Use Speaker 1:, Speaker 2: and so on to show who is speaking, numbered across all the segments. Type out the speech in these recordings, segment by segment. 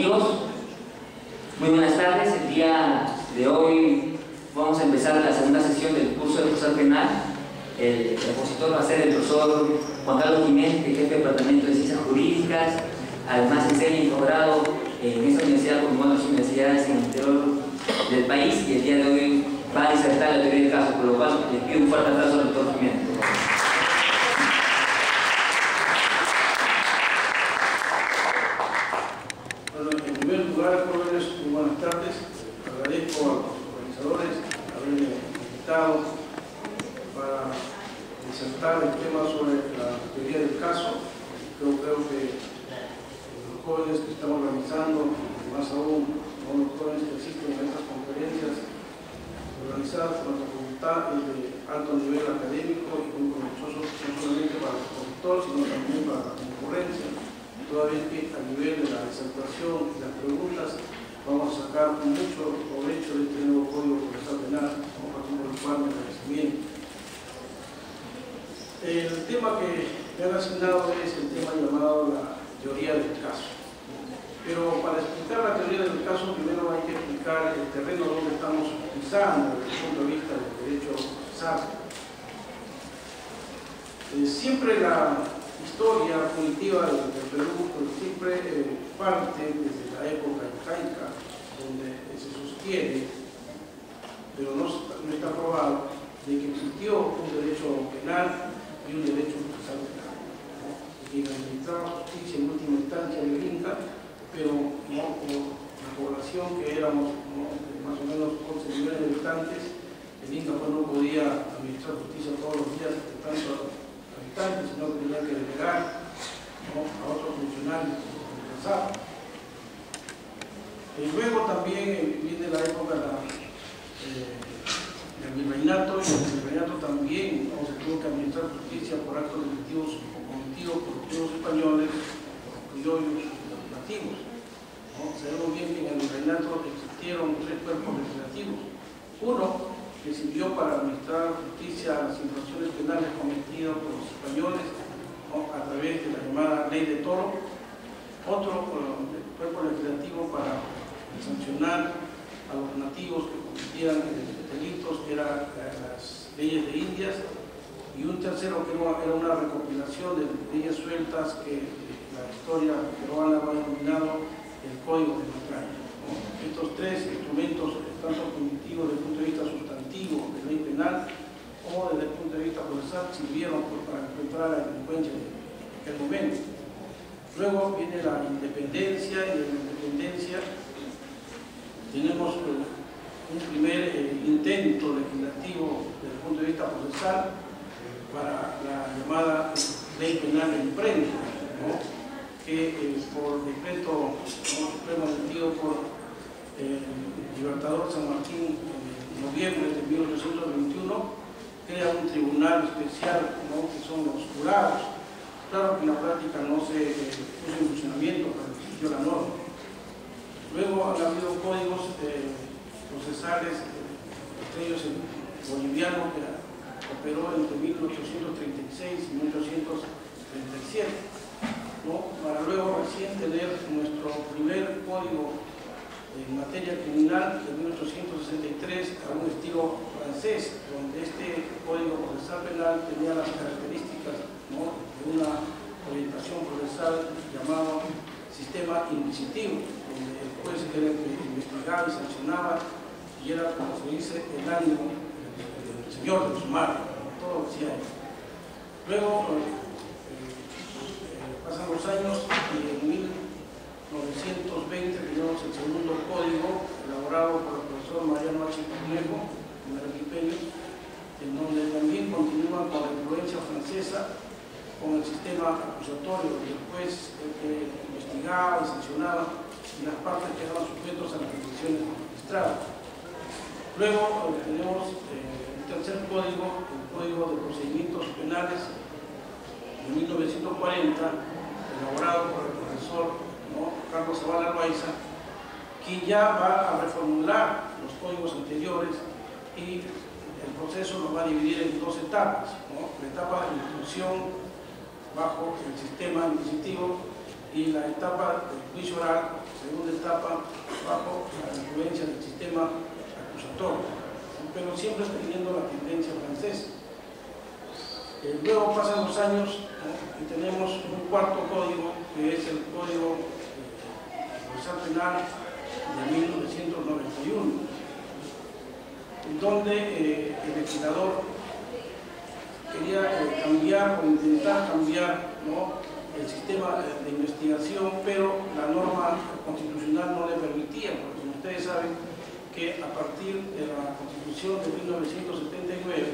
Speaker 1: Amigos, muy buenas tardes. El día de hoy vamos a empezar la segunda sesión del curso de procesal penal. El expositor va a ser el profesor Juan Carlos Jiménez, que es jefe del Departamento de Ciencias Jurídicas. Además enseña y posgrado en esta universidad como en otras universidades en el interior del país, y el día de hoy va a disertar la teoría del caso, por lo cual les pido un fuerte aplauso al doctor Jiménez.
Speaker 2: Bueno, en primer lugar, jóvenes, muy buenas tardes. Agradezco a los organizadores haberme invitado para disertar el tema sobre la teoría del caso. Creo que los jóvenes que están organizando, más aún los jóvenes que asisten a estas conferencias organizadas por nuestra facultad, es de alto nivel académico y muy provechoso, no solamente para el expositor, sino también para la concurrencia, toda vez que a nivel de la disertación y las preguntas vamos a sacar mucho provecho de este nuevo código procesal penal, por el cual me agradecimiento. El tema que me han asignado es el tema llamado la teoría del caso. Pero para explicar la teoría del caso, primero hay que explicar el terreno donde estamos pisando desde el punto de vista del derecho procesal. Siempre la historia punitiva del Perú siempre parte desde la época incaica, donde se sostiene, pero no está probado, de que existió un derecho penal y un derecho procesal penal, ¿no? Y que administraba justicia en última instancia el Inca, pero no por la población que éramos, ¿no?, más o menos 11 millones de habitantes, el Inca pues no podía administrar justicia todos los días de tantos habitantes, sino que tenía que delegar, ¿no?, a otros funcionarios que pensaban. Luego también viene la época del virreinato, y en el virreinato también, ¿no?, se tuvo que administrar justicia por actos delictivos cometidos por los pueblos españoles, por los criollos nativos, ¿no? Sabemos bien que en el virreinato existieron 3 cuerpos legislativos. Uno que sirvió para administrar justicia a las infracciones penales cometidas por los españoles, ¿no?, a través de la llamada Ley de Toro. Otro cuerpo legislativo para sancionar a los nativos que cometían delitos, que eran las leyes de Indias, y un tercero que era una recopilación de leyes sueltas que la historia peruana lo ha denominado el Código de Matraña, ¿no? Estos 3 instrumentos, tanto punitivos desde el punto de vista sustantivo de ley penal como desde el punto de vista procesal, sirvieron para enfrentar a la delincuencia de aquel momento. Luego viene la independencia, y en la independencia tenemos un primer intento legislativo desde el punto de vista procesal para la llamada ley penal de imprenta, ¿no?, que por decreto supremo emitido por el Libertador San Martín en noviembre de 1821 crea un tribunal especial, ¿no?, que son los jurados. Claro que en la práctica no se puso en funcionamiento, pero existió la norma. Luego han habido códigos procesales, entre ellos el boliviano, que operó entre 1836 y 1837, ¿no?, para luego recién tener nuestro primer código en materia criminal de 1863 a un estilo francés, donde este código procesal penal tenía las características, ¿no?, de una orientación procesal llamado sistema inquisitivo, donde el juez era el que investigaba y sancionaba, y era, como se dice, el ánimo del señor del sumario, todo lo que hacía él. Luego pasan los años y en 1920 tenemos el segundo código elaborado por el profesor Mariano H. Cornejo en Arequipeño, en donde también continúan con la influencia francesa, con el sistema acusatorio del juez que investigaba y sancionaba, y las partes que eran sujetos a las decisiones magistradas. Luego tenemos el tercer código, el Código de Procedimientos Penales de 1940, elaborado por el profesor, ¿no?, Carlos Zavala Loaiza, quien ya va a reformular los códigos anteriores, y el proceso lo va a dividir en 2 etapas, ¿no?, la etapa de instrucción bajo el sistema inquisitivo y la etapa del juicio oral, segunda etapa, bajo la influencia del sistema acusatorio, pero siempre siguiendo la tendencia francesa. Luego pasan los años, ¿no? Y tenemos un cuarto código, que es el Código Procesal Penal de 1991, donde el legislador quería cambiar o intentar cambiar, ¿no?, el sistema de investigación, pero la norma constitucional no le permitía, porque como ustedes saben que a partir de la Constitución de 1979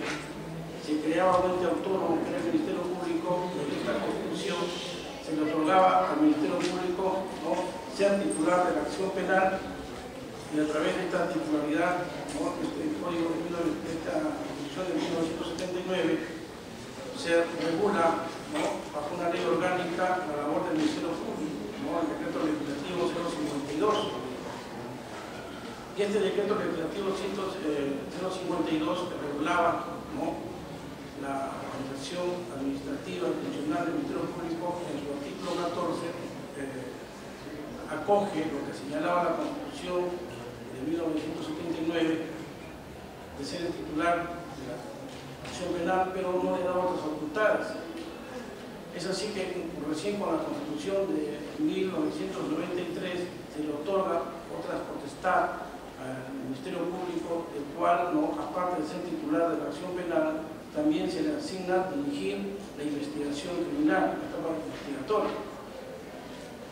Speaker 2: se creaba un ente autónomo que era el Ministerio Público, y en esta Constitución se le otorgaba al Ministerio Público, ¿no?, ser titular de la acción penal, y a través de esta titularidad, ¿no?, este código de esta Constitución de 1979 se regula, ¿no?, bajo una ley orgánica la labor del Ministerio Público, ¿no?, el decreto legislativo 052. Y este decreto legislativo 052 que regulaba, ¿no?, la organización administrativa y funcional del Ministerio Público, en su artículo 14 acoge lo que señalaba la Constitución de 1979 de ser el titular de la acción penal, pero no le da otras facultades. Es así que recién con la Constitución de 1993 se le otorga otras potestades al Ministerio Público, el cual, ¿no?, aparte de ser titular de la acción penal, también se le asigna dirigir la investigación criminal, la etapa investigatoria.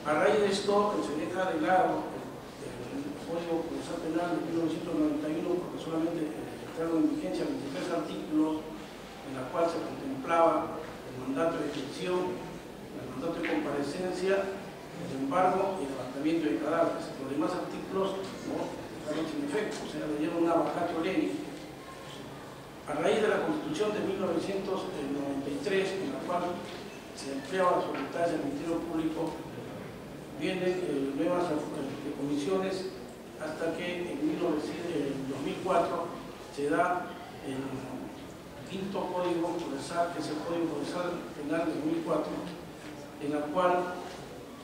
Speaker 2: A raíz de esto, se deja de lado el Código Procesal Penal de 1991, porque solamente entraron en vigencia 23 artículos, en la cual se contemplaba el mandato de detención, el mandato de comparecencia, el embargo y el levantamiento de cadáveres. Los demás artículos, ¿no?, estaban sin efecto, o sea, le dieron una vacatio legis. A raíz de la Constitución de 1993, en la cual se empleaban las facultades del Ministerio Público, vienen nuevas comisiones, hasta que en 2004 se da el quinto Código Procesal, que es el Código Procesal Penal de 2004, en la cual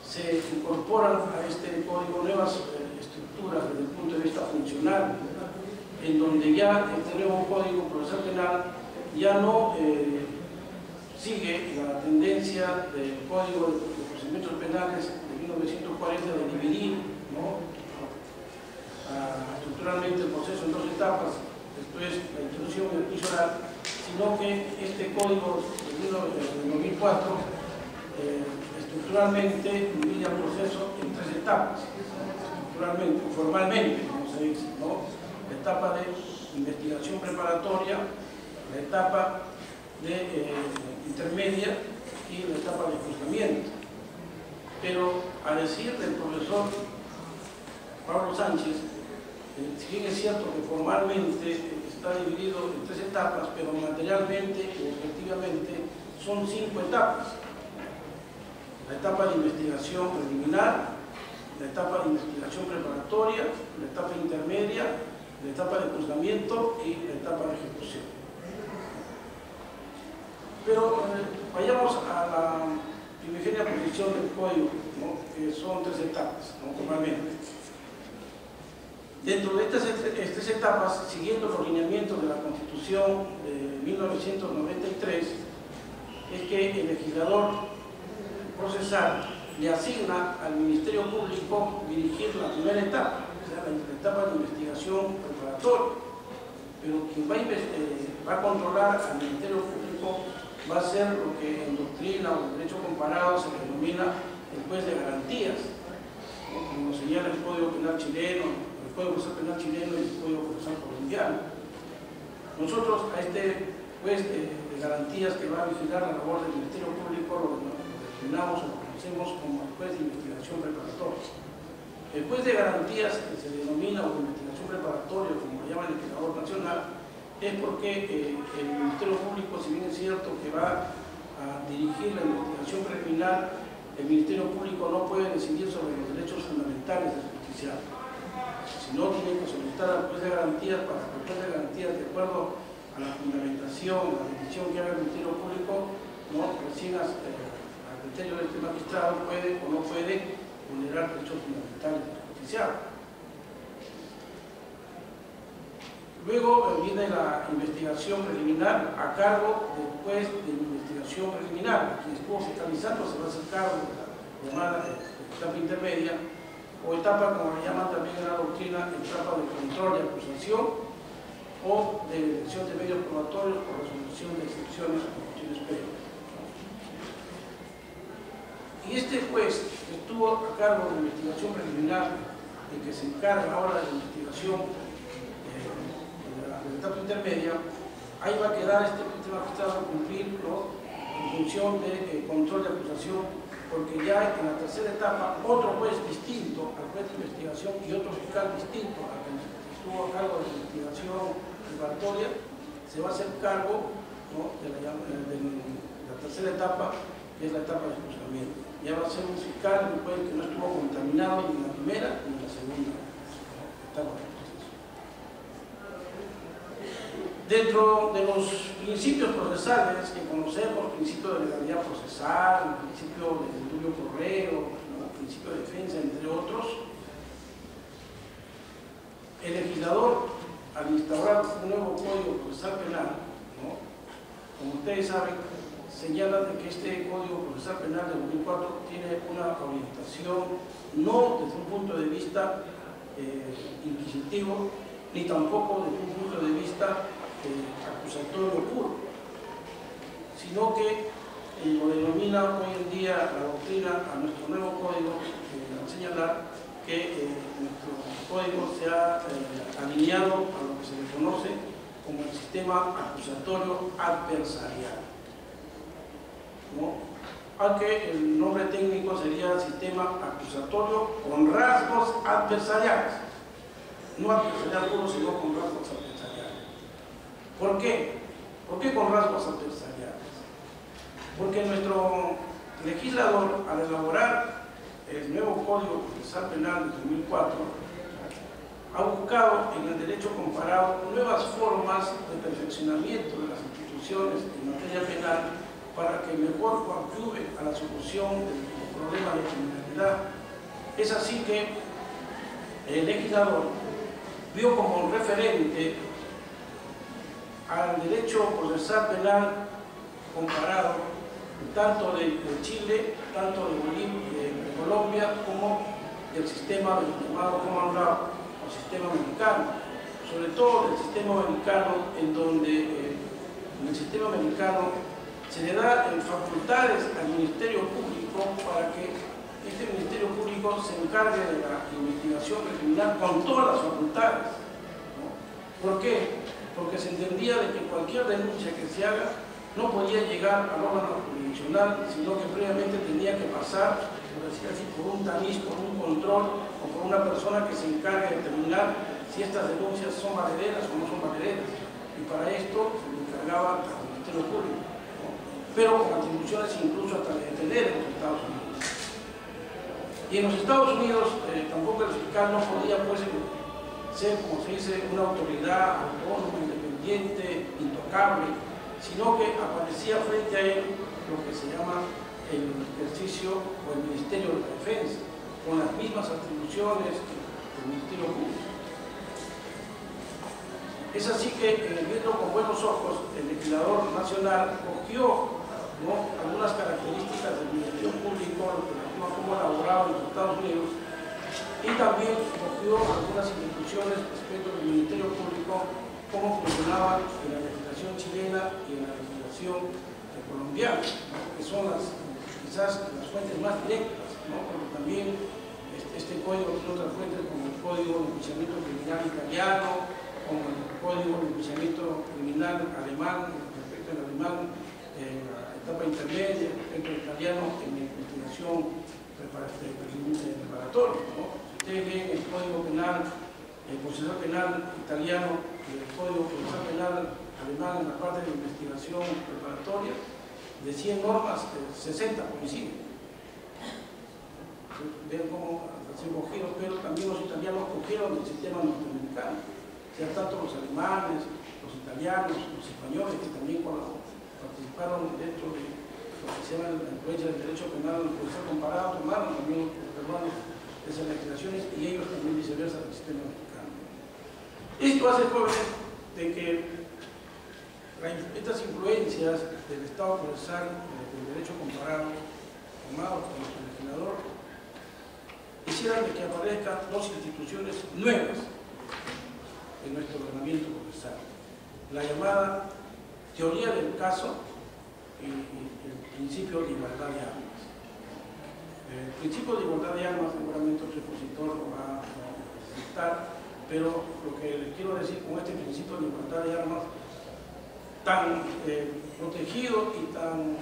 Speaker 2: se incorporan a este código nuevas estructuras desde el punto de vista funcional, en donde ya este nuevo Código Procesal Penal ya no sigue la tendencia del Código de Procedimientos Penales de 1940 de dividir, ¿no?, estructuralmente el proceso en dos etapas, después la instrucción y el juicio oral, sino que este Código de 2004 estructuralmente divide el proceso en tres etapas, estructuralmente, formalmente, como se dice, ¿no?, la etapa de investigación preparatoria, la etapa de intermedia y la etapa de juzgamiento. Pero a decir del profesor Pablo Sánchez, si bien es cierto que formalmente está dividido en tres etapas, pero materialmente y objetivamente son 5 etapas. La etapa de investigación preliminar, la etapa de investigación preparatoria, la etapa intermedia, la etapa de juzgamiento y la etapa de ejecución. Pero vayamos a la primigenia posición del código, ¿no?, que son 3 etapas, ¿no?, formalmente. Dentro de estas 3 etapas, siguiendo los lineamientos de la Constitución de 1993, es que el legislador procesal le asigna al Ministerio Público dirigir la primera etapa, o sea, la etapa de investigación preparatoria. Pero quien va a controlar al Ministerio Público va a ser lo que en doctrina o en derecho comparado se denomina el juez de garantías, ¿no?, como señala el Código Penal chileno, el Código Procesal Penal chileno y el Código Procesal colombiano. Nosotros a este juez de garantías que va a vigilar la labor del Ministerio Público lo denominamos o lo conocemos como el juez de investigación preparatoria. El juez de garantías, que se denomina o de investigación preparatoria, como lo llama el legislador nacional, es porque el Ministerio Público, si bien es cierto que va a dirigir la investigación preliminar, el Ministerio Público no puede decidir sobre los derechos fundamentales del justiciable, sino tiene que solicitar al juez de garantías para que el juez de garantías, de acuerdo a la fundamentación, a la decisión que haga el Ministerio Público, ¿no?, recién criterio de este magistrado, puede o no puede vulnerar derechos fundamentales del justiciado. Luego viene la investigación preliminar a cargo del juez de investigación preliminar. Quien estuvo fiscalizando se va a hacer cargo de la llamada etapa intermedia, o etapa, como le llaman también en la doctrina, etapa de control de acusación o de elección de medios probatorios por resolución de excepciones o cuestiones previas. Y este juez que estuvo a cargo de la investigación preliminar y que se encarga ahora de la investigación de la etapa intermedia, ahí va a quedar este magistrado a cumplirlo en función de control de acusación, porque ya en la tercera etapa otro juez distinto al juez de investigación y otro fiscal distinto al que estuvo a cargo de la investigación preparatoria se va a hacer cargo, ¿no?, de la tercera etapa, que es la etapa de juzgamiento. Ya va a ser un fiscal, un juez que no estuvo contaminado ni en la primera ni en la segunda, ¿no?, etapa del proceso. Dentro de los principios procesales que conocemos, principio de legalidad procesal, principio de dubio pro reo, ¿no?, principio de defensa, entre otros, el legislador, al instaurar un nuevo Código Procesal Penal, ¿no?, como ustedes saben, señala de que este Código Procesal Penal de 2004 tiene una orientación no desde un punto de vista inquisitivo, ni tampoco desde un punto de vista acusatorio puro, sino que lo denomina hoy en día la doctrina a nuestro nuevo código, al señalar que nuestro código se ha alineado a lo que se le conoce como el sistema acusatorio adversarial, ¿no?, aunque el nombre técnico sería sistema acusatorio con rasgos adversariales, no adversarial puro, sino con rasgos adversariales. ¿Por qué? ¿Por qué con rasgos adversariales? Porque nuestro legislador, al elaborar el nuevo Código Procesal Penal de 2004, ha buscado en el derecho comparado nuevas formas de perfeccionamiento de las instituciones en materia penal para que mejor coadyuven a la solución del problema de criminalidad. Es así que el legislador vio como referente al derecho procesal penal comparado tanto de Chile, tanto de Bolivia, de Colombia, como del sistema del llamado Common Law o sistema americano, sobre todo del sistema americano, en donde en el sistema americano se le da facultades al Ministerio Público para que este Ministerio Público se encargue de la investigación criminal con todas las facultades, ¿no? ¿Por qué? Porque se entendía de que cualquier denuncia que se haga no podía llegar al órgano jurisdiccional, sino que previamente tenía que pasar, por decir así, por un tamiz, por un control o por una persona que se encargue de determinar si estas denuncias son valederas o no son valederas. Y para esto se le encargaba al Ministerio Público, ¿no?, pero con atribuciones incluso hasta de detener en los Estados Unidos. Y en los Estados Unidos tampoco el fiscal no podía, pues, ser, como se dice, una autoridad autónoma, independiente, intocable, sino que aparecía frente a él lo que se llama el ejercicio o el Ministerio de la Defensa, con las mismas atribuciones que el Ministerio Público. Es así que, viendo con buenos ojos, el legislador nacional cogió, ¿no?, algunas características del Ministerio Público, como elaborado en los Estados Unidos, y también cogió algunas instituciones respecto del Ministerio Público, cómo funcionaba en la legislación chilena y en la legislación colombiana, ¿no?, que son quizás las fuentes más directas, ¿no?, porque también este código tiene otras fuentes como el Código de Enjuiciamiento Criminal italiano, como el Código de Enjuiciamiento Criminal alemán, respecto al alemán en la etapa intermedia, respecto al italiano en la investigación preparatoria, ¿no? Ustedes leen el Código Penal, el Procesal Penal italiano y el Código Procesal Penal alemán en la parte de investigación preparatoria, de 100 normas, 60 coinciden. Ven cómo se han cogido, pero también los italianos cogieron del sistema norteamericano, ya tanto los alemanes, los italianos, los españoles, que también participaron dentro de lo que se llama la influencia del derecho penal del procesal comparado, tomaron también los peruanos esas legislaciones y ellos también viceversa del sistema mexicano. Esto hace jóvenes de que estas influencias del Estado procesal, del derecho comparado, tomado por nuestro legislador, hicieran de que aparezcan dos instituciones nuevas en nuestro ordenamiento procesal. La llamada teoría del caso y el principio de igualdad de armas. El principio de igualdad de armas, seguramente otro expositor lo va a citar, pero lo que les quiero decir con este principio de igualdad de armas tan protegido y tan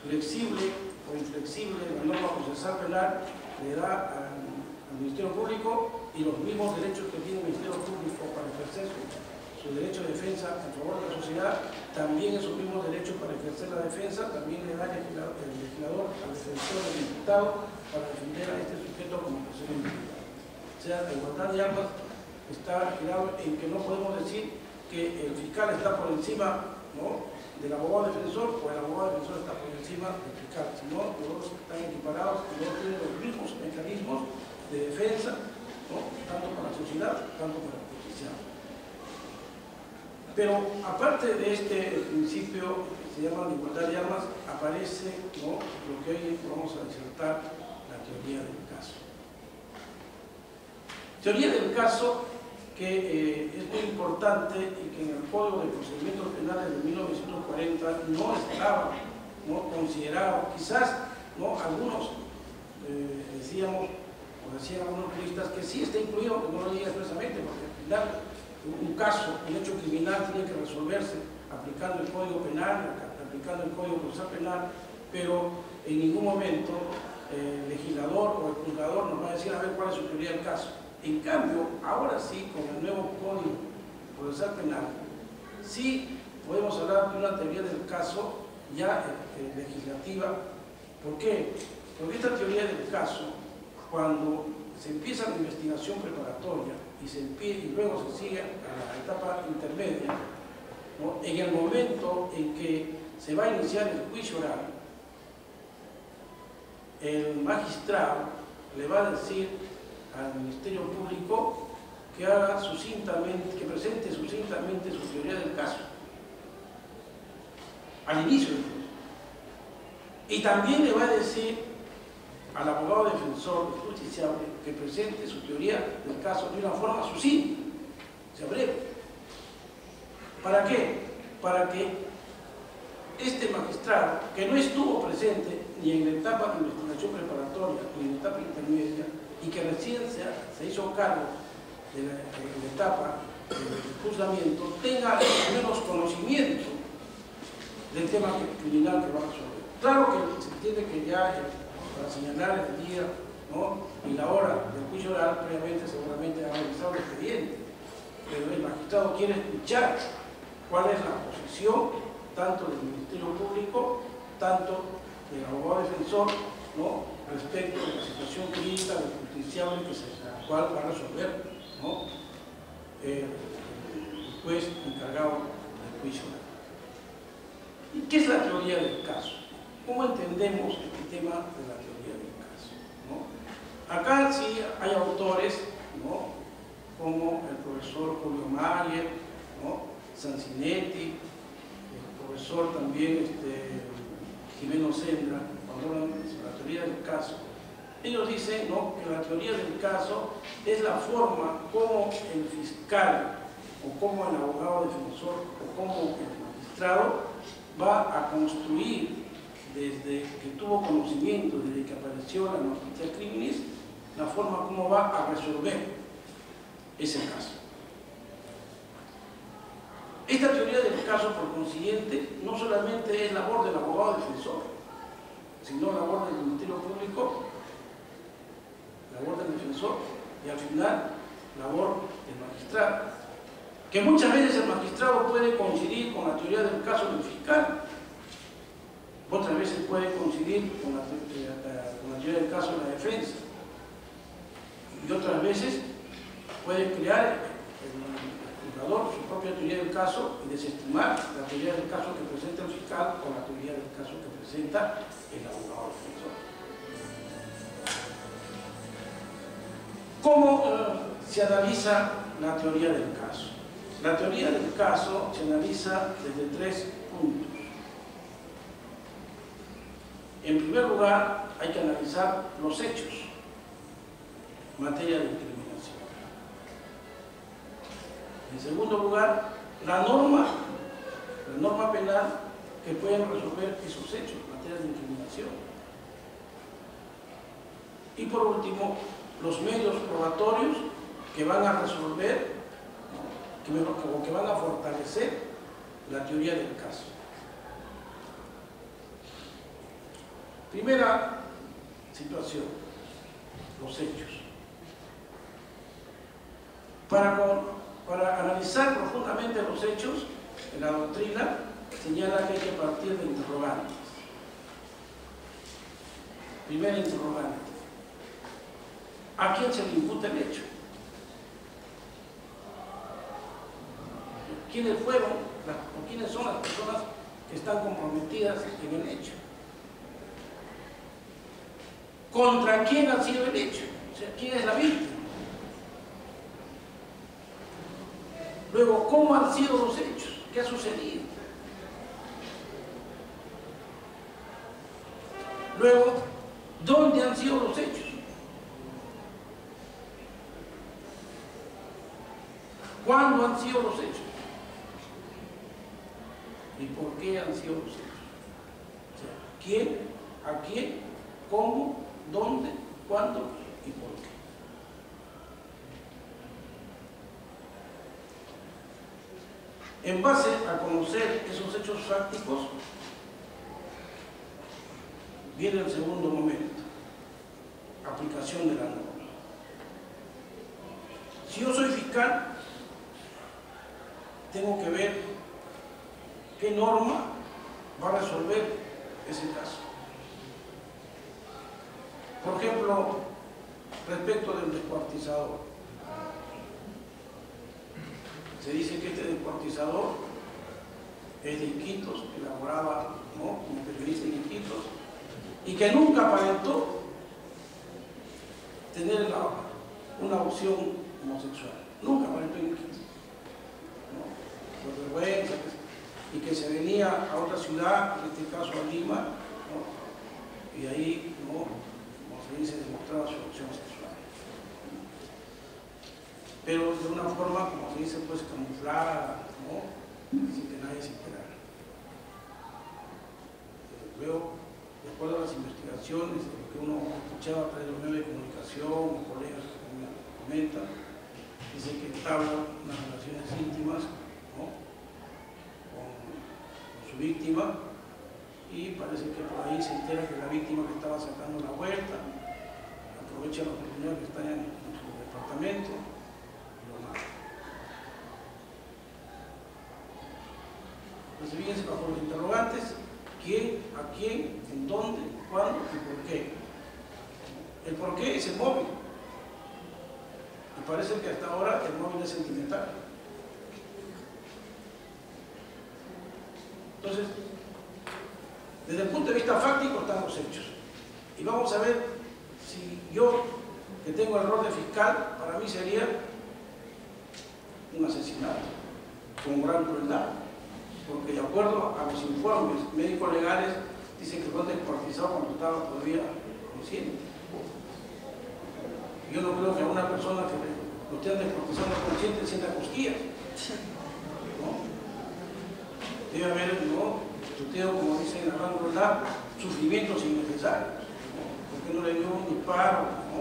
Speaker 2: flexible o inflexible, la norma procesal penal le da al Ministerio Público y los mismos derechos que tiene el Ministerio Público para ejercer su derecho de defensa en favor de la sociedad, también esos mismos derechos para ejercer la defensa, también le da el legislador al defensor del imputado para defender a este sujeto como persona imputada. O sea, la igualdad de armas está girado en que no podemos decir que el fiscal está por encima, ¿no?, del abogado defensor, o el abogado defensor está por encima del fiscal, sino los dos están equiparados y los dos tienen los mismos mecanismos de defensa, ¿no?, tanto para la sociedad, tanto para el justiciable. Pero aparte de este principio que se llama de igualdad de armas, aparece, ¿no?, lo que hoy vamos a disertar, la teoría del caso. Teoría del caso que es muy importante y que en el Código de Procedimientos Penales de 1940 no estaba, ¿no?, considerado. Quizás, ¿no?, algunos decíamos, o decían algunos juristas, que sí está incluido, que no lo diga expresamente, porque al final un caso, un hecho criminal tiene que resolverse aplicando el Código Penal, aplicando el Código Procesal Penal, pero en ningún momento el legislador o el juzgador nos va a decir a ver cuál es su teoría del caso. En cambio, ahora sí, con el nuevo Código Procesal Penal, sí podemos hablar de una teoría del caso ya legislativa. ¿Por qué? Porque esta teoría del caso, cuando se empieza la investigación preparatoria y luego se sigue a la etapa intermedia, ¿no?, en el momento en que se va a iniciar el juicio oral, el magistrado le va a decir al Ministerio Público que haga sucintamente, que presente sucintamente su teoría del caso al inicio del juicio. Y también le va a decir al abogado defensor, del justiciable, que presente su teoría del caso de una forma sucinta, o sea, breve. ¿Para qué? Para que este magistrado, que no estuvo presente ni en la etapa de investigación preparatoria ni en la etapa intermedia, y que recién se hizo cargo de la etapa del juzgamiento, tenga al menos conocimiento del tema criminal que va a resolver. Claro que se entiende que ya para señalar el día, ¿no?, y la hora del juicio oral, previamente seguramente ha realizado el expediente, pero el magistrado quiere escuchar cuál es la posición tanto del Ministerio Público, tanto del abogado defensor, ¿no?, respecto de la situación crítica del justiciable la cual va a resolver, ¿no?, el juez encargado del juicio oral. ¿Y qué es la teoría del caso? ¿Cómo entendemos este tema de la teoría del caso, ¿no? Acá sí hay autores, ¿no?, como el profesor Julio Mayer, ¿no?, Sancinetti, el profesor también Jimeno Sendra, cuando hablan de la teoría del caso. Ellos dicen, ¿no?, que la teoría del caso es la forma como el fiscal o como el abogado defensor o como el magistrado va a construir, desde que tuvo conocimiento, desde que apareció la noticia criminis, la forma como va a resolver ese caso. Esta teoría del caso, por consiguiente, no solamente es labor del abogado defensor, sino labor del Ministerio Público, labor del defensor y al final labor del magistrado. Que muchas veces el magistrado puede coincidir con la teoría del caso del fiscal, otras veces puede coincidir con la teoría del caso de la defensa, y otras veces puede crear juzgador su propia teoría del caso y desestimar la teoría del caso que presenta el fiscal o la teoría del caso que presenta el abogado defensor. ¿Cómo se analiza la teoría del caso? La teoría del caso se analiza desde 3 puntos. En primer lugar, hay que analizar los hechos en materia de incriminación. En segundo lugar, la norma penal que pueden resolver esos hechos en materia de incriminación. Y por último, los medios probatorios que van a resolver, que van a fortalecer la teoría del caso. Primera situación, los hechos. Para analizar profundamente los hechos, en la doctrina señala que hay que partir de interrogantes. Primer interrogante: ¿a quién se le imputa el hecho? ¿Quiénes fueron o quiénes son las personas que están comprometidas en el hecho? ¿Contra quién ha sido el hecho? O sea, ¿quién es la víctima? Luego, ¿cómo han sido los hechos? ¿Qué ha sucedido? Luego, ¿dónde han sido los hechos? ¿Cuándo han sido los hechos? ¿Y por qué han sido los hechos? O sea, ¿quién? ¿A quién? ¿Cómo? ¿Dónde? ¿Cuándo? ¿Y por qué? En base a conocer esos hechos fácticos, viene el segundo momento: aplicación de la norma. Si yo soy fiscal, tengo que ver qué norma va a resolver ese caso. Por ejemplo, respecto del descuartizador, se dice que este descuartizador es de Iquitos, que laboraba, ¿no?, como periodista en Iquitos, y que nunca aparentó tener una opción homosexual. Nunca aparentó en Iquitos, ¿no?, por vergüenza, y que se venía a otra ciudad, en este caso a Lima, ¿no?, y ahí, ¿no?, como se dice, demostraba su opción sexual. Pero de una forma, como se dice, pues camuflada, ¿no?, sin que nadie se enterara. Luego, de acuerdo a las investigaciones, de lo que uno escuchaba a través de los medios de comunicación, o colegas que comentan, dice que entabla unas relaciones íntimas, ¿no?, con su víctima, y parece que por ahí se entera que la víctima le estaba sacando la vuelta, aprovecha la oportunidad que está en su departamento. Entonces, fíjense bajo los interrogantes: ¿quién, a quién, en dónde, cuándo y por qué? El por qué es el móvil. Y parece que hasta ahora el móvil es sentimental. Entonces, desde el punto de vista fáctico están los hechos. Y vamos a ver si yo, que tengo el rol de fiscal, para mí sería un asesinato con gran crueldad. Porque de acuerdo a los informes médicos legales, dicen que fue descuartizado cuando estaba todavía consciente. Yo no creo que a una persona que lo estén descuartizando consciente sienta cosquillas, ¿no? Debe haber, ¿no?, como dicen en la gran crueldad, sufrimientos innecesarios, ¿no?, porque no le dio un disparo, ¿no?,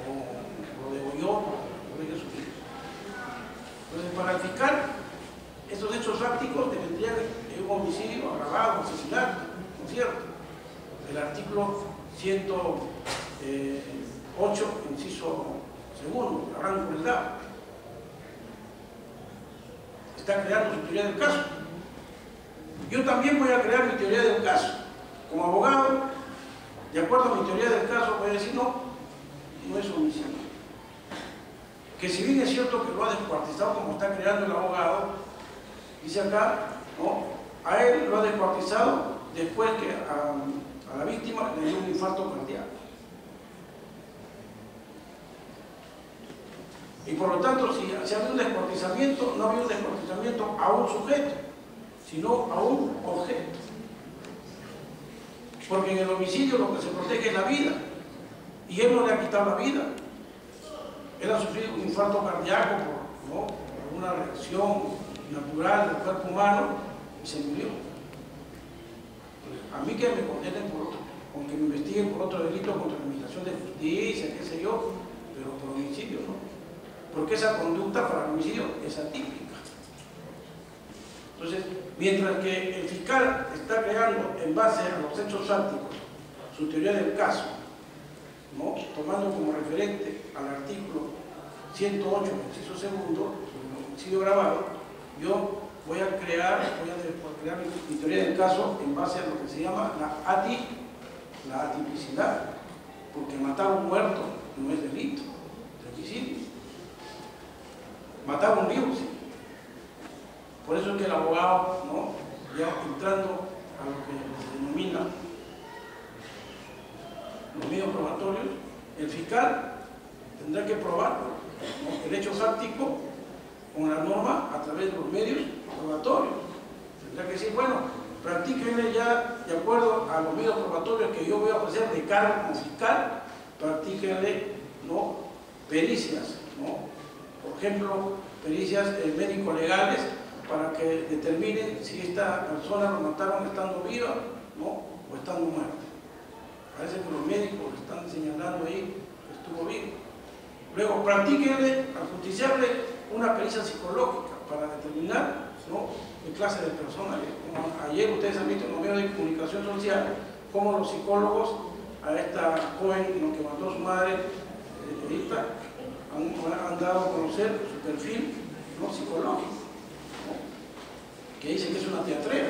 Speaker 2: o lo degolló, lo deje sufrir. Entonces, para el fiscal, estos hechos fácticos tendrían un homicidio agravado, un asesinato, ¿no es cierto? El artículo 108, inciso segundo, la gran crueldad. Está creando su teoría del caso. Yo también voy a crear mi teoría del caso. Como abogado, de acuerdo a mi teoría del caso, voy a decir: no, no es homicidio. que si bien es cierto que lo ha descuartizado como está creando el abogado, dice acá, ¿no? A él lo ha descuartizado después que a la víctima le dio un infarto cardíaco. Y por lo tanto, si ha habido un descuartizamiento, no ha habido un descuartizamiento a un sujeto, sino a un objeto. Porque en el homicidio lo que se protege es la vida, y él no le ha quitado la vida. Él ha sufrido un infarto cardíaco por una reacción natural del cuerpo humano y se murió. A mí que me condenen por otro, aunque me investiguen por otro delito contra la administración de justicia, qué sé yo, pero por homicidio no. Porque esa conducta para el homicidio es atípica. Entonces, mientras que el fiscal está creando en base a los hechos fácticos su teoría del caso, ¿no? Tomando como referente al artículo 108, inciso segundo, sobre el homicidio agravado, yo voy a crear mi teoría del caso en base a lo que se llama la atipicidad, porque matar a un muerto no es delito, es homicidio. Matar a un vivo, sí. Por eso es que el abogado, ¿no? Ya entrando a lo que se denomina los medios probatorios, el fiscal tendrá que probar, ¿no? El hecho fáctico con la norma a través de los medios probatorios. Tendrá que decir, bueno, practíquenle ya de acuerdo a los medios probatorios que yo voy a ofrecer de cargo como fiscal, practíquenle, ¿no? Pericias, ¿no? Por ejemplo, pericias médico-legales para que determinen si esta persona lo mataron estando viva, ¿no? O estando muerta. Parece que los médicos están señalando ahí que estuvo vivo. Luego, practíquenle al justiciable una pericia psicológica para determinar, ¿no? qué clase de persona es. Como ayer ustedes han visto en los medios de comunicación social cómo los psicólogos a esta joven, ¿no? que mató a su madre, Edita, han dado a conocer su perfil, ¿no? psicológico, ¿no? que dice que es una teatrera,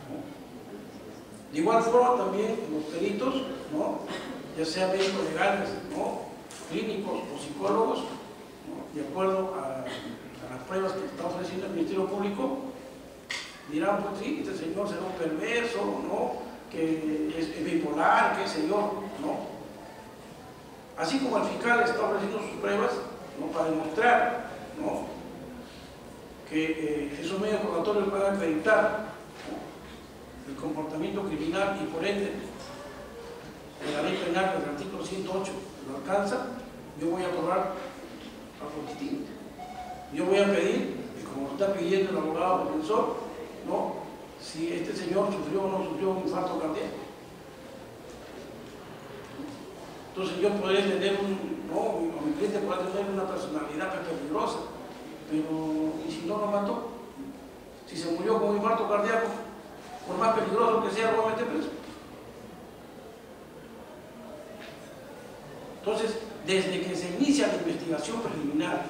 Speaker 2: ¿no? De igual forma también los peritos, ¿no? ya sea médicos legales, ¿no? clínicos o psicólogos, ¿no? de acuerdo a las pruebas que está ofreciendo el Ministerio Público, dirán, pues sí, este señor será un perverso, ¿no? que es bipolar, qué sé yo, ¿no? Así como el fiscal está ofreciendo sus pruebas, ¿no? para demostrar, ¿no? que esos medios probatorios puedan acreditar, ¿no? el comportamiento criminal y por ende la ley penal del artículo 108 lo alcanza, yo voy a probar al positivo. Yo voy a pedir, como lo está pidiendo el abogado defensor, ¿no? si este señor sufrió o no sufrió un infarto cardíaco. Entonces yo podré tener o mi cliente podrá tener una personalidad peligrosa, pero ¿y si no lo mató? Si se murió con un infarto cardíaco, por más peligroso que sea, lo voy a meter preso. Entonces, desde que se inicia la investigación preliminar,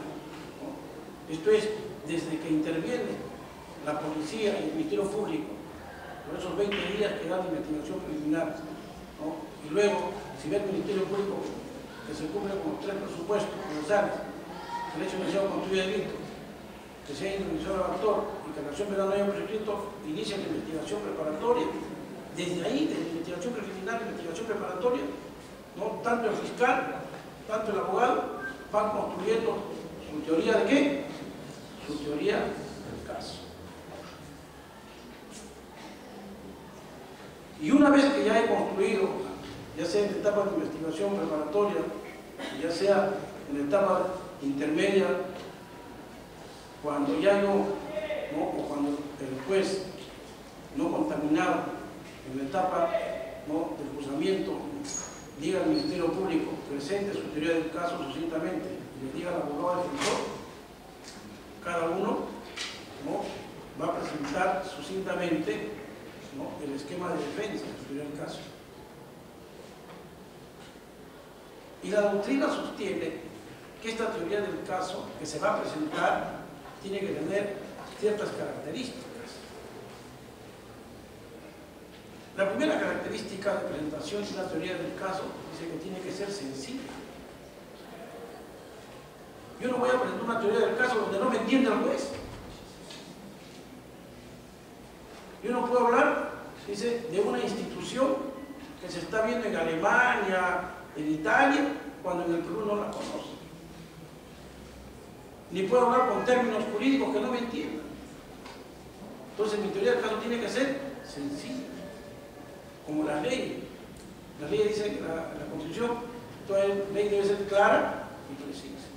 Speaker 2: ¿no? esto es, desde que interviene la policía y el Ministerio Público, por esos 20 días que da la investigación preliminar, ¿no? y luego, si ve el Ministerio Público que se cumple con los 3 presupuestos universales, que el hecho iniciado constituye delito, que sea indemnización al actor y que la acción penal no haya prescrito, inicia la investigación preparatoria. Desde ahí, desde la investigación preliminar, la investigación preparatoria, ¿no? tanto el fiscal, tanto el abogado, van construyendo su teoría de qué? Su teoría del caso. Y una vez que ya he construido, ya sea en la etapa de investigación preparatoria, ya sea en la etapa intermedia, cuando ya yo, ¿no? o cuando el juez no contaminado en la etapa, ¿no? del juzgamiento diga al Ministerio Público, presente su teoría del caso sucintamente y le diga al abogado defensor, cada uno, ¿no? va a presentar sucintamente, ¿no? el esquema de defensa de su teoría del caso. Y la doctrina sostiene que esta teoría del caso que se va a presentar tiene que tener ciertas características. La primera característica de presentación de una teoría del caso dice que tiene que ser sencilla. Yo no voy a presentar una teoría del caso donde no me entienda el juez. Yo no puedo hablar, dice, de una institución que se está viendo en Alemania, en Italia, cuando en el Perú no la conoce. Ni puedo hablar con términos jurídicos que no me entiendan. Entonces mi teoría del caso tiene que ser sencilla, como la ley. La ley dice, la Constitución, toda ley debe ser clara y precisa.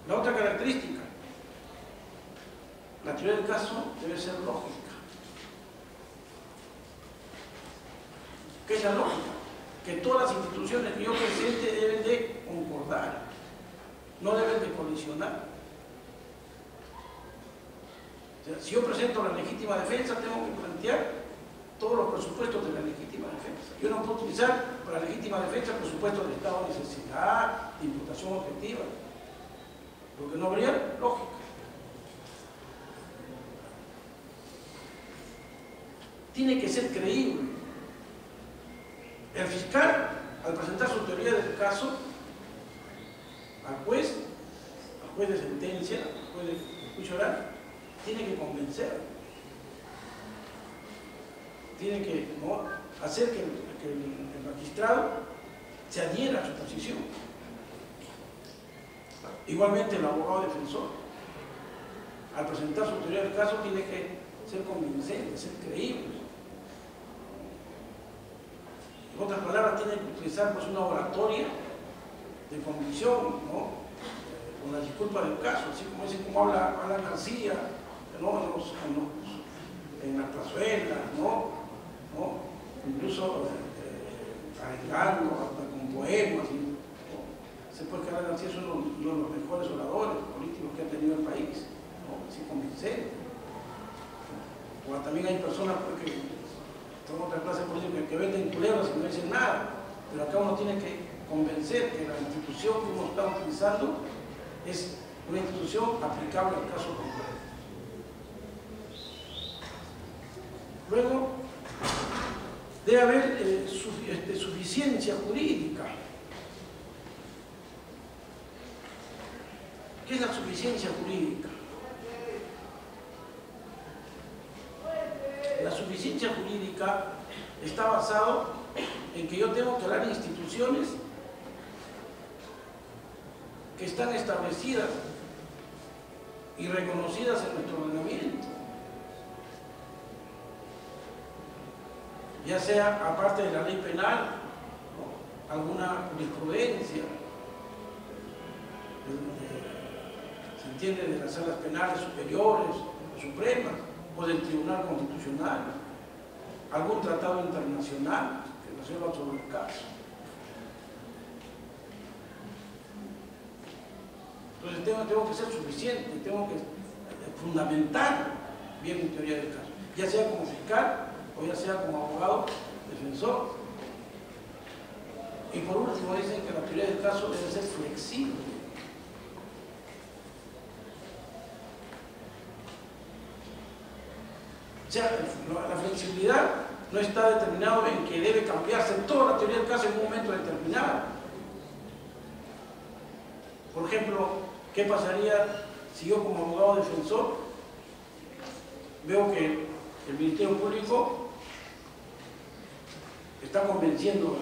Speaker 2: La otra característica, la teoría del caso debe ser lógica. ¿Qué es la lógica? Que todas las instituciones que yo presente deben de concordar, no deben de colisionar. O sea, si yo presento la legítima defensa, tengo que plantear todos los presupuestos de la legítima defensa. Yo no puedo utilizar para la legítima defensa presupuestos de estado de necesidad, de imputación objetiva, porque no habría lógica. Tiene que ser creíble. El fiscal, al presentar su teoría del caso al juez de sentencia, al juez de juicio oral, tiene que convencer, tiene que hacer que el magistrado se adhiera a su posición. Igualmente el abogado defensor, al presentar su teoría del caso, tiene que ser convincente, ser creíble. En otras palabras, tiene que utilizar pues, una oratoria de convicción, ¿no? Con la disculpa del caso, así como dice como habla García, ¿no? En las plazuelas, ¿no? Incluso arreglando, hasta con poemas. ¿No? Se puede que García es uno de los mejores oradores políticos que ha tenido el país, ¿no? Así convincente. O también hay personas pues, que son otra clase política que venden culebras y no dicen nada, pero acá uno tiene que convencer que la institución que uno está utilizando es una institución aplicable al caso concreto. Luego, debe haber suficiencia jurídica. ¿Qué es la suficiencia jurídica? La suficiencia jurídica está basado en que yo tengo que hablar de instituciones que están establecidas y reconocidas en nuestro ordenamiento, ya sea aparte de la ley penal, ¿no? Alguna jurisprudencia, se entiende de las salas penales superiores, supremas, o del Tribunal Constitucional, algún tratado internacional que resuelva sobre el caso. Entonces tengo que ser suficiente, tengo que fundamentar bien mi teoría del caso, ya sea como fiscal o ya sea como abogado defensor. Y por último dicen que la teoría del caso debe ser flexible. O sea, la flexibilidad no está determinado en que debe cambiarse toda la teoría del caso en un momento determinado. Por ejemplo, ¿qué pasaría si yo como abogado defensor veo que el Ministerio Público está convenciendo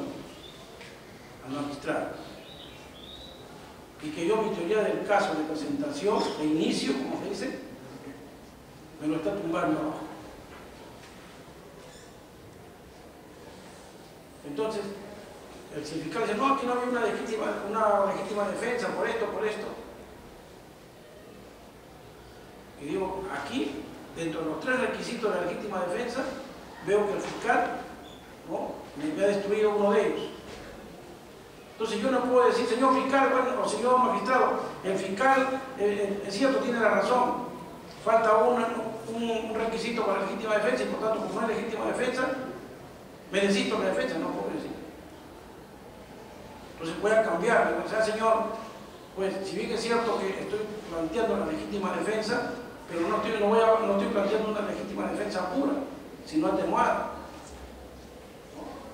Speaker 2: al magistrado y que yo mi teoría del caso de presentación, de inicio, como se dice, me lo está tumbando abajo? Entonces, el fiscal dice, no, aquí no había una legítima defensa por esto. Y digo, aquí, dentro de los 3 requisitos de la legítima defensa, veo que el fiscal, ¿no?, me ha destruido uno de ellos. Entonces yo no puedo decir, señor fiscal, bueno, o señor magistrado, el fiscal, es cierto, tiene la razón, falta un requisito para la legítima defensa y por tanto, como no es legítima defensa, me desisto la defensa, no puedo decir. Entonces voy a cambiar, o sea, señor, pues si bien es cierto que estoy planteando la legítima defensa, pero no estoy planteando una legítima defensa pura, sino atenuada.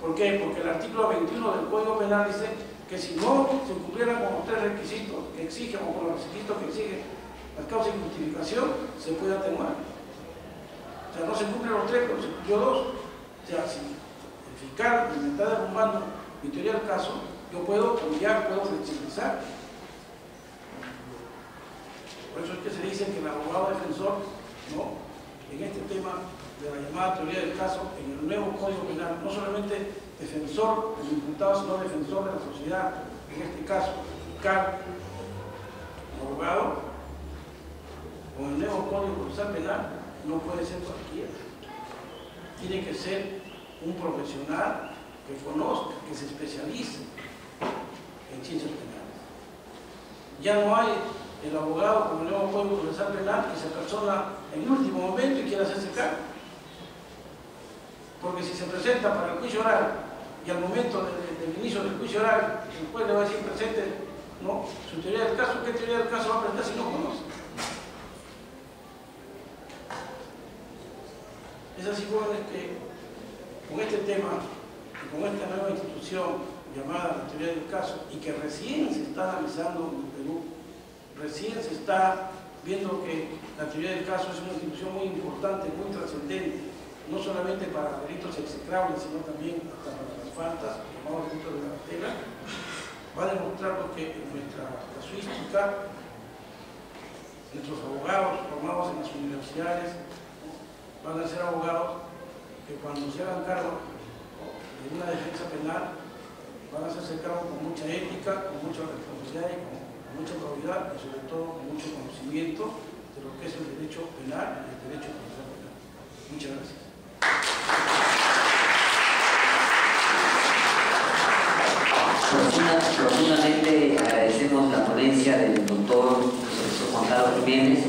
Speaker 2: ¿Por qué? Porque el artículo 21 del Código Penal dice que si no se cumplieran con los 3 requisitos que exigen o con los requisitos que exigen las causas de justificación, se puede atenuar. O sea, no se cumplen los 3, pero se cumplió 2. O sea, si el fiscal me está derrumbando mi teoría del caso, yo puedo cambiar, puedo flexibilizar. Por eso es que se dice que el abogado defensor, ¿no?, en este tema de la llamada teoría del caso, en el nuevo Código Penal, no solamente defensor del imputado, sino defensor de la sociedad, en este caso, fiscal, abogado, con el nuevo Código Procesal Penal, no puede ser cualquiera. Tiene que ser un profesional que conozca, que se especialice en ciencias penales. Ya no hay el abogado con el nuevo Código Procesal Penal que se persona en el último momento y quiere hacerse cargo. Porque si se presenta para el juicio oral y al momento del inicio del juicio oral, el juez le va a decir presente, ¿no?, su teoría del caso. ¿Qué teoría del caso va a presentar si no conoce? Es así, jóvenes, que con este tema y con esta nueva institución llamada la teoría del caso, y que recién se está analizando en Perú, recién se está viendo que la teoría del caso es una institución muy importante, muy trascendente, no solamente para delitos execrables, sino también hasta para las faltas, llamados delitos de la tela, va a demostrar que en nuestra casuística, nuestros abogados formados en las universidades van a ser abogados que cuando se hagan cargo de una defensa penal van a hacerse cargo con mucha ética, con mucha responsabilidad y con mucha probidad, y sobre todo con mucho conocimiento de lo que es el derecho penal y el derecho procesal penal. Muchas gracias.
Speaker 1: Profundamente agradecemos la ponencia del doctor Juan Carlos Jiménez,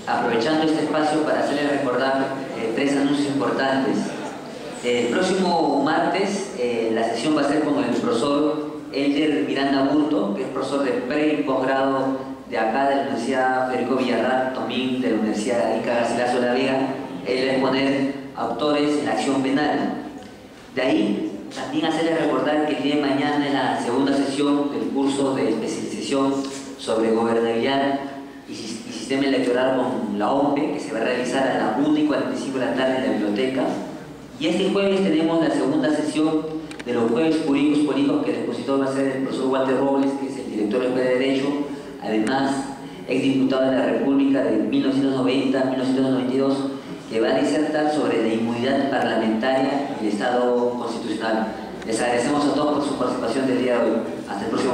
Speaker 1: aprovechando este espacio para hacerle recordar 3 anuncios importantes. El próximo martes la sesión va a ser con el profesor Elder Miranda Burto, que es profesor de pre y posgrado de acá de la Universidad Federico Villarral, también de la Universidad Inca Garcilaso de la Vega. Él va a exponer autores en la acción penal. De ahí también hacerle recordar que el día de mañana en la segunda sesión del curso de especialización sobre gobernabilidad y sistema electoral con la OMPE, que se va a realizar a las 1:45 de la tarde en la biblioteca. Y este jueves tenemos la segunda sesión de los jueves jurídicos políticos, que el expositor va a ser el profesor Walter Robles, que es el director de la Escuela de Derecho, además exdiputado de la República de 1990 a 1992, que va a disertar sobre la inmunidad parlamentaria y el Estado constitucional. Les agradecemos a todos por su participación del día de hoy. Hasta el próximo.